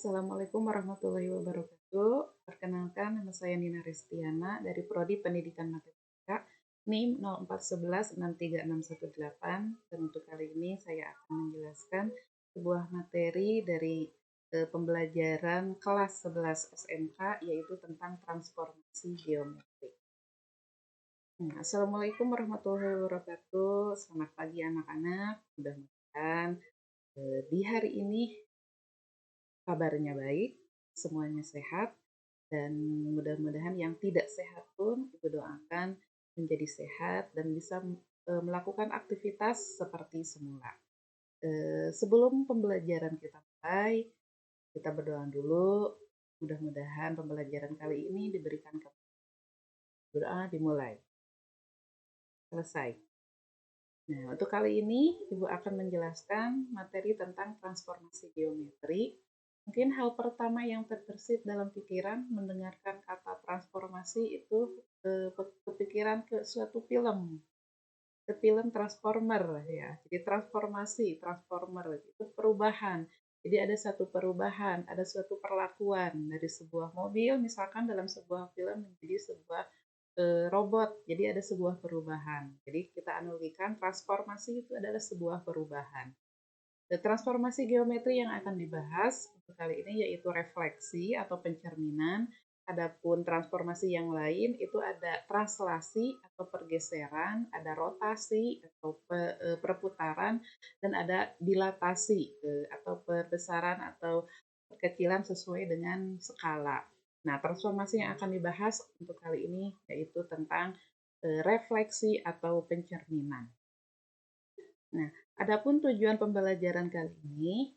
Assalamualaikum warahmatullahi wabarakatuh. Perkenalkan, nama saya Nina Restiana dari Prodi Pendidikan Matematika NIM 0411636618. Dan untuk kali ini saya akan menjelaskan sebuah materi dari pembelajaran kelas 11 SMK, yaitu tentang transformasi geometri. Assalamualaikum warahmatullahi wabarakatuh. Selamat pagi anak-anak. Mudah-mudahan di hari ini kabarnya baik, semuanya sehat, dan mudah-mudahan yang tidak sehat pun Ibu doakan menjadi sehat dan bisa melakukan aktivitas seperti semula. Sebelum pembelajaran kita mulai, kita berdoa dulu. Mudah-mudahan pembelajaran kali ini diberikan doa dimulai. Selesai. Nah, untuk kali ini Ibu akan menjelaskan materi tentang transformasi geometri. Mungkin hal pertama yang terbersit dalam pikiran mendengarkan kata transformasi itu kepikiran ke suatu film, ke film Transformer ya. Jadi transformasi, transformer itu perubahan. Jadi ada satu perubahan, ada suatu perlakuan dari sebuah mobil misalkan dalam sebuah film menjadi sebuah robot. Jadi ada sebuah perubahan. Jadi kita analogikan transformasi itu adalah sebuah perubahan. Transformasi geometri yang akan dibahas untuk kali ini yaitu refleksi atau pencerminan. Adapun transformasi yang lain itu ada translasi atau pergeseran, ada rotasi atau perputaran, dan ada dilatasi atau perbesaran atau perkecilan sesuai dengan skala. Nah, transformasi yang akan dibahas untuk kali ini yaitu tentang refleksi atau pencerminan. Nah, adapun tujuan pembelajaran kali ini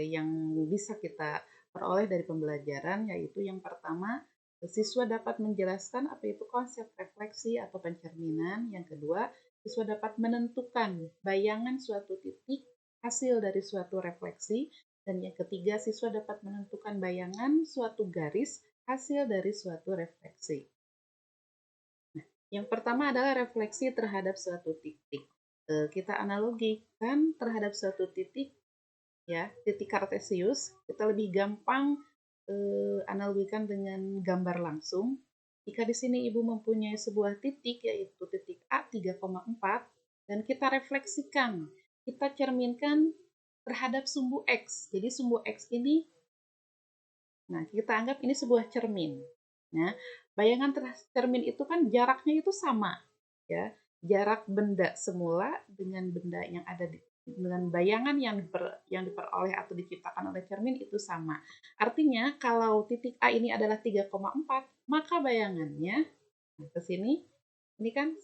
yang bisa kita peroleh dari pembelajaran yaitu yang pertama, siswa dapat menjelaskan apa itu konsep refleksi atau pencerminan. Yang kedua, siswa dapat menentukan bayangan suatu titik hasil dari suatu refleksi. Dan yang ketiga, siswa dapat menentukan bayangan suatu garis hasil dari suatu refleksi. Nah, yang pertama adalah refleksi terhadap suatu titik. Kita analogikan terhadap suatu titik, ya, titik kartesius, kita lebih gampang analogikan dengan gambar langsung. Jika di sini Ibu mempunyai sebuah titik, yaitu titik A 3,4, dan kita refleksikan, kita cerminkan terhadap sumbu X. Jadi sumbu X ini, nah kita anggap ini sebuah cermin. Nah, bayangan cermin itu kan jaraknya itu sama, ya. Jarak benda semula dengan benda yang ada dengan bayangan yang diperoleh atau diciptakan oleh cermin itu sama. Artinya kalau titik A ini adalah 3,4, maka bayangannya ke sini ini kan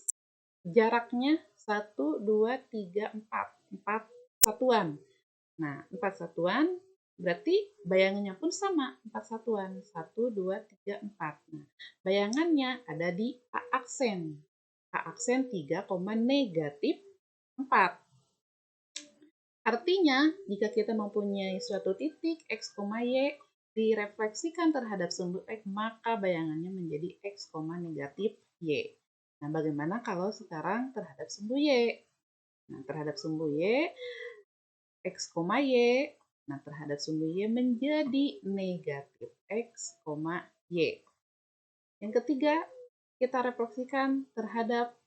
jaraknya 1 2 3 4 satuan. Nah, 4 satuan berarti bayangannya pun sama, 4 satuan. 1 2 3 4. Nah, bayangannya ada di A aksen. A aksen 3, negatif 4. Artinya, jika kita mempunyai suatu titik X, Y direfleksikan terhadap sumbu X, maka bayangannya menjadi X, negatif Y. Nah, bagaimana kalau sekarang terhadap sumbu Y? Nah, terhadap sumbu Y, X, Y. Nah, terhadap sumbu Y menjadi negatif X, Y. Yang ketiga, kita refleksikan terhadap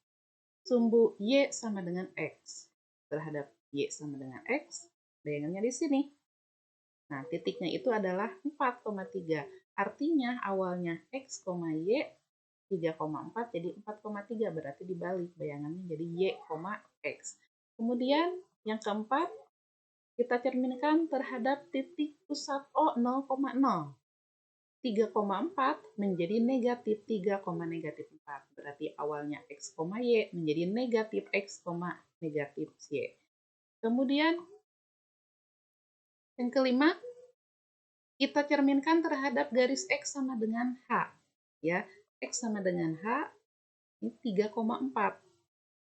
sumbu Y sama dengan X. Terhadap Y sama dengan X, bayangannya di sini. Nah, titiknya itu adalah 4,3. Artinya awalnya X, Y 3,4 jadi 4,3. Berarti dibalik, bayangannya jadi Y, X. Kemudian yang keempat, kita cerminkan terhadap titik pusat O 0,0. 3,4 menjadi negatif 3, negatif 4. Berarti awalnya X, Y menjadi negatif X, negatif Y. Kemudian yang kelima, kita cerminkan terhadap garis X sama dengan H. Ya, X sama dengan H, ini 3,4.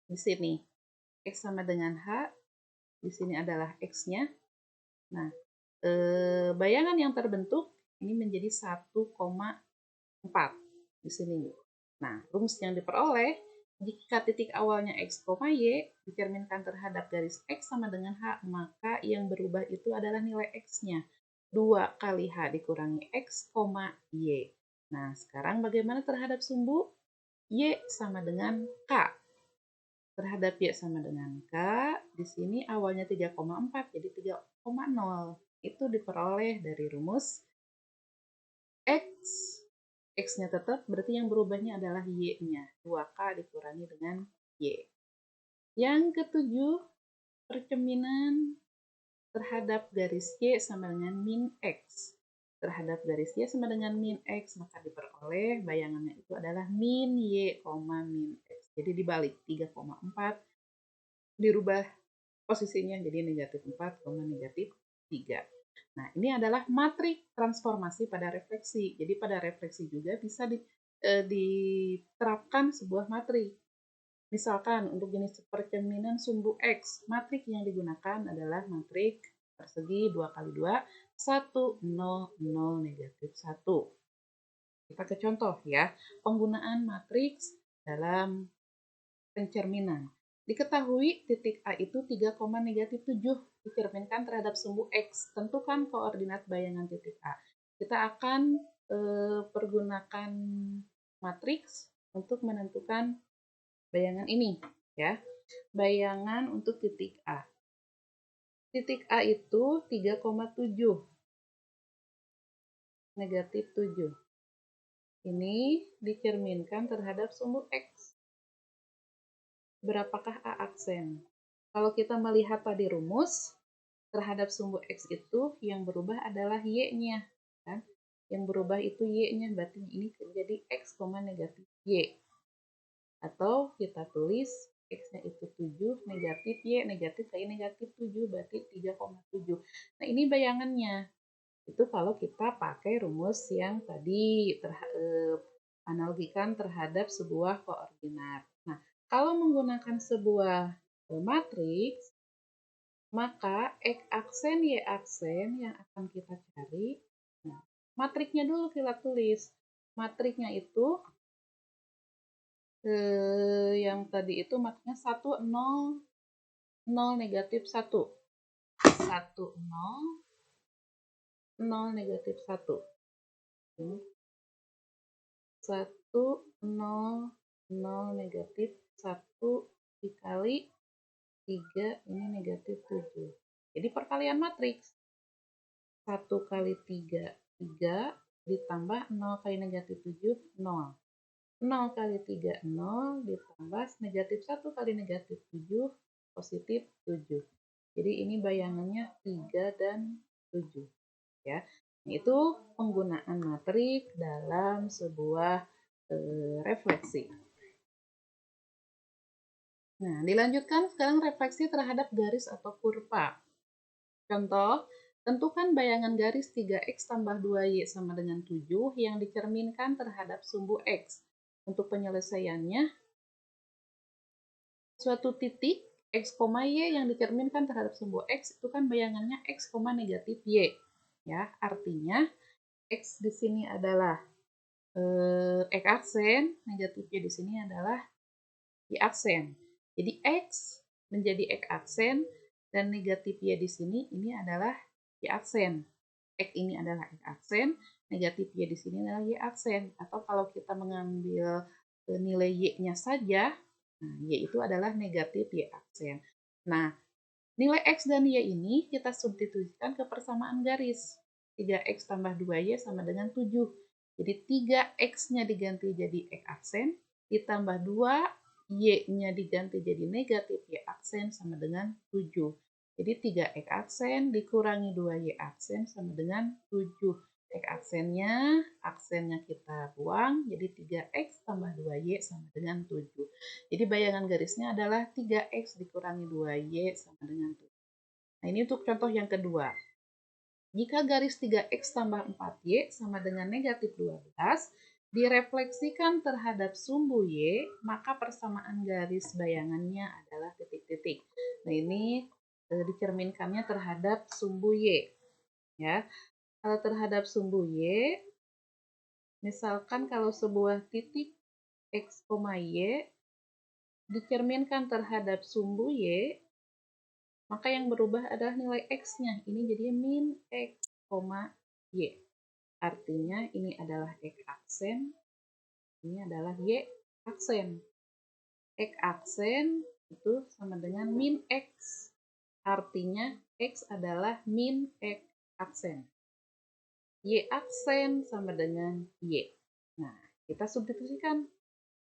Di sini, X sama dengan H, di sini adalah X-nya. Nah, bayangan yang terbentuk ini menjadi 1,4 di sini. Nah, rumus yang diperoleh jika titik awalnya X, Y dicerminkan terhadap garis X sama dengan H, maka yang berubah itu adalah nilai X-nya. 2 kali H dikurangi X, Y. Nah, sekarang bagaimana terhadap sumbu Y sama dengan K? Terhadap Y sama dengan K, di sini awalnya 3,4 jadi 3,0. Itu diperoleh dari rumus X. X-nya tetap, berarti yang berubahnya adalah Y-nya. 2K dikurangi dengan Y. Yang ketujuh, percerminan terhadap garis Y sama dengan min X. Terhadap garis Y sama dengan min X, maka diperoleh bayangannya itu adalah min Y, min X. Jadi dibalik, 3,4 dirubah posisinya jadi negatif 4, negatif 3. Nah, ini adalah matrik transformasi pada refleksi. Jadi pada refleksi juga bisa diterapkan sebuah matrik. Misalkan untuk jenis percerminan sumbu X, matrik yang digunakan adalah matrik persegi 2 kali 2, 1, 0, 0, negatif 1. Kita ke contoh ya, penggunaan matriks dalam pencerminan. Diketahui titik A itu 3, negatif 7 dicerminkan terhadap sumbu X. Tentukan koordinat bayangan titik A. Kita akan pergunakan matriks untuk menentukan bayangan ini ya. Bayangan untuk titik A. Titik A itu 3,7 negatif 7. Ini dicerminkan terhadap sumbu X. Berapakah A aksen? Kalau kita melihat tadi rumus, terhadap sumbu X itu yang berubah adalah Y-nya. Kan? Yang berubah itu Y-nya, berarti ini jadi X, negatif Y. Atau kita tulis X-nya itu 7, negatif Y, negatif kali negatif 7, berarti 3,7. Nah, ini bayangannya. Itu kalau kita pakai rumus yang tadi analogikan terhadap sebuah koordinat. Nah, kalau menggunakan sebuah matriks, maka X aksen Y aksen yang akan kita cari, nah, matriknya dulu kita tulis. Matriknya itu yang tadi itu matriknya 1, 0, 0, negatif 1. 1, 0, 0, negatif 1. 1, 0, 0, negatif 1 dikali 3, ini negatif 7. Jadi perkalian matriks. 1 kali 3, 3, ditambah 0 kali negatif 7, 0. 0 kali 3, 0, ditambah negatif 1 kali negatif 7, positif 7. Jadi ini bayangannya 3 dan 7. Ya. Itu penggunaan matrik dalam sebuah refleksi. Nah, dilanjutkan sekarang refleksi terhadap garis atau kurva. Contoh, tentukan bayangan garis 3x tambah 2y sama dengan 7 yang dicerminkan terhadap sumbu x. Untuk penyelesaiannya, suatu titik x, y yang dicerminkan terhadap sumbu x itu kan bayangannya x, negatif y. Ya, artinya x di sini adalah x aksen, negatif y di sini adalah y aksen. Jadi X menjadi X aksen dan negatif Y di sini ini adalah Y aksen. X ini adalah X aksen, negatif Y di sini adalah Y aksen. Atau kalau kita mengambil nilai Y-nya saja, nah, Y itu adalah negatif Y aksen. Nah, nilai X dan Y ini kita substitusikan ke persamaan garis. 3X tambah 2Y sama dengan 7. Jadi 3X-nya diganti jadi X aksen, ditambah 2 Y-nya diganti jadi negatif Y aksen sama dengan 7. Jadi 3X aksen dikurangi 2Y aksen sama dengan 7. X aksennya kita buang, jadi 3X tambah 2Y sama dengan 7. Jadi bayangan garisnya adalah 3X dikurangi 2Y sama dengan 7. Nah, ini untuk contoh yang kedua. Jika garis 3X tambah 4Y sama dengan negatif 12, direfleksikan terhadap sumbu Y, maka persamaan garis bayangannya adalah titik-titik. Nah, ini dicerminkannya terhadap sumbu Y. Ya. Kalau terhadap sumbu Y, misalkan kalau sebuah titik X, Y dicerminkan terhadap sumbu Y, maka yang berubah adalah nilai X-nya. Ini jadi min X. Y. Artinya ini adalah X aksen, ini adalah Y aksen. X aksen itu sama dengan min X. Artinya X adalah min X aksen. Y aksen sama dengan Y. Nah, kita substitusikan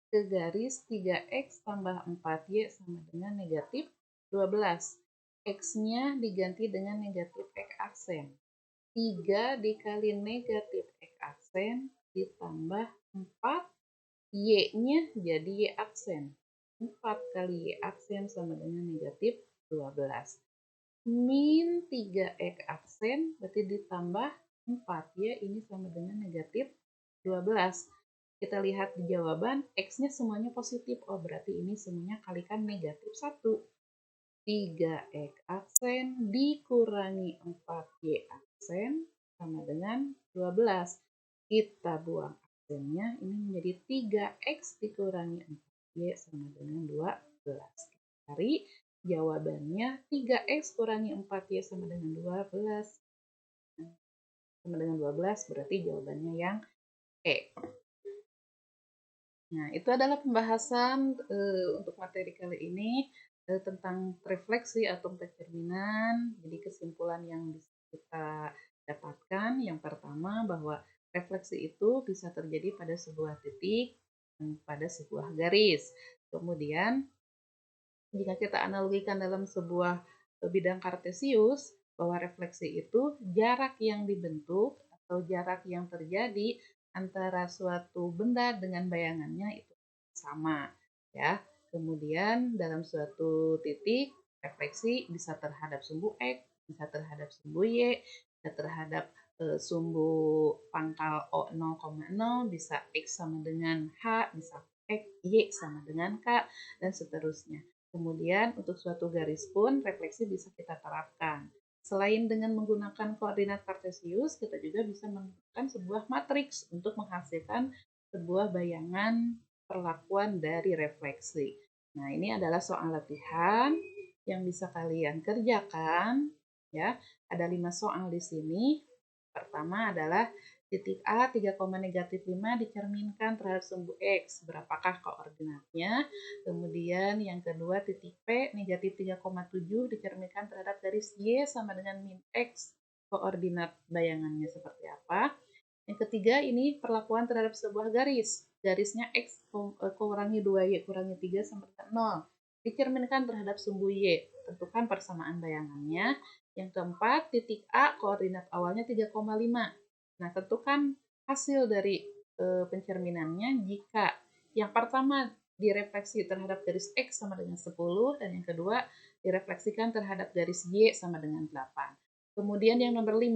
ke garis 3X tambah 4Y sama dengan negatif 12. X-nya diganti dengan negatif X aksen. 3 dikali negatif X aksen ditambah 4, Y-nya jadi Y aksen. 4 kali Y aksen sama dengan negatif 12. Min 3X aksen berarti ditambah 4, ya ini sama dengan negatif 12. Kita lihat di jawaban, X-nya semuanya positif. Oh, berarti ini semuanya kalikan negatif 1. 3X aksen dikurangi 4Y aksen sama dengan 12. Kita buang aksennya, ini menjadi 3X dikurangi 4Y sama dengan 12. Cari jawabannya 3X kurangi 4Y sama dengan 12. Sama dengan 12 berarti jawabannya yang E. Nah, itu adalah pembahasan untuk materi kali ini tentang refleksi atau pencerminan. Jadi kesimpulan yang bisa kita dapatkan yang pertama bahwa refleksi itu bisa terjadi pada sebuah titik dan pada sebuah garis. Kemudian jika kita analogikan dalam sebuah bidang kartesius, bahwa refleksi itu jarak yang dibentuk atau jarak yang terjadi antara suatu benda dengan bayangannya itu sama, ya. Kemudian dalam suatu titik refleksi bisa terhadap sumbu X, bisa terhadap sumbu Y, bisa terhadap sumbu pangkal O 0,0, bisa X sama dengan H, bisa X, Y sama dengan K, dan seterusnya. Kemudian untuk suatu garis pun refleksi bisa kita terapkan. Selain dengan menggunakan koordinat kartesius, kita juga bisa menggunakan sebuah matriks untuk menghasilkan sebuah bayangan perlakuan dari refleksi. Nah, ini adalah soal latihan yang bisa kalian kerjakan. Ya, ada 5 soal di sini. Pertama adalah titik A 3,-5 dicerminkan terhadap sumbu X. Berapakah koordinatnya? Kemudian yang kedua titik P negatif 3,7 dicerminkan terhadap garis Y sama dengan min X. Koordinat bayangannya seperti apa? Yang ketiga ini perlakuan terhadap sebuah garis. Garisnya X kurangi 2Y kurangi 3 sama dengan 0. Dicerminkan terhadap sumbu Y. Tentukan persamaan bayangannya. Yang keempat, titik A koordinat awalnya 3,5. Nah, tentukan hasil dari pencerminannya jika yang pertama direfleksi terhadap garis X sama dengan 10 dan yang kedua direfleksikan terhadap garis Y sama dengan 8. Kemudian yang nomor 5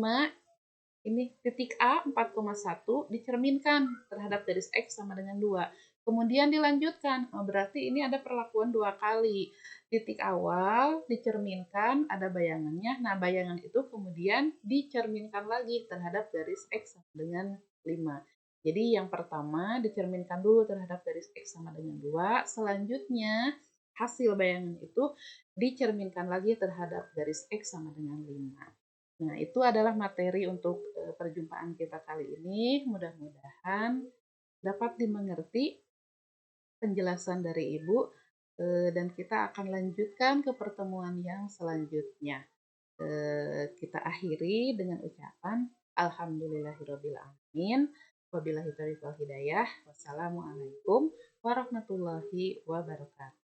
ini titik A 4,1 dicerminkan terhadap garis X sama dengan 2. Kemudian dilanjutkan, berarti ini ada perlakuan 2 kali. Titik awal dicerminkan, ada bayangannya. Nah, bayangan itu kemudian dicerminkan lagi terhadap garis X sama dengan 5. Jadi yang pertama dicerminkan dulu terhadap garis X sama dengan 2. Selanjutnya hasil bayangan itu dicerminkan lagi terhadap garis X sama dengan 5. Nah, itu adalah materi untuk perjumpaan kita kali ini. Mudah-mudahan dapat dimengerti penjelasan dari Ibu dan kita akan lanjutkan ke pertemuan yang selanjutnya. Kita akhiri dengan ucapan Alhamdulillahirrabbilalamin. Wabillahi taufiq wal hidayah. Wassalamualaikum warahmatullahi wabarakatuh.